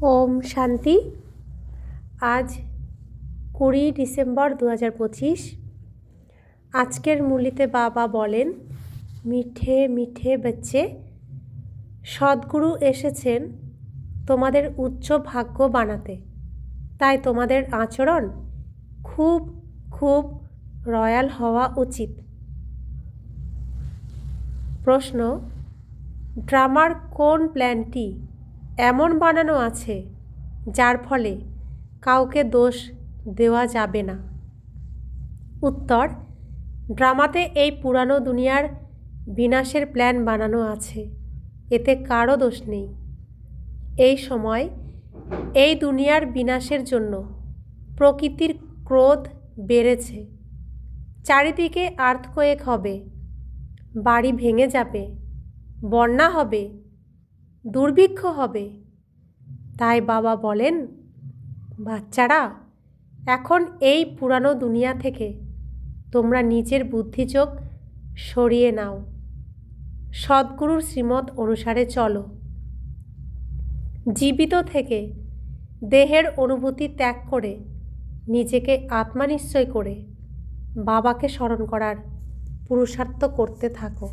ওম শান্তি। আজ 20 ডিসেম্বর 2025। আজকের মুরলিতে বাবা বলেন, মিঠে মিঠে বাচ্চে, সদ্গুরু এসেছেন তোমাদের উচ্চ ভাগ্য বানাতে, তাই তোমাদের আচরণ খুব খুব রয়্যাল হওয়া উচিত। প্রশ্ন, ড্রামার কোন প্ল্যানটি এমন বানানো আছে যার ফলে কাউকে দোষ দেওয়া যাবে না? উত্তর, ড্রামাতে এই পুরানো দুনিয়ার বিনাশের প্ল্যান বানানো আছে, এতে কারও দোষ নেই। এই সময় এই দুনিয়ার বিনাশের জন্য প্রকৃতির ক্রোধ বেড়েছে। চারিদিকে আর্থকোয়েক হবে, বাড়ি ভেঙে যাবে, বন্যা হবে, দুর্ভিক্ষ হবে। তাই বাবা বলেন, বাচ্চারা, এখন এই পুরানো দুনিয়া থেকে তোমরা নিজের বুদ্ধিচোখ সরিয়ে নাও, সদ্গুরুর শ্রীমত অনুসারে চলো। জীবিত থেকে দেহের অনুভূতি ত্যাগ করে নিজেকে আত্মা নিশ্চয় করে বাবাকে স্মরণ করার পুরুষার্থ করতে থাকো।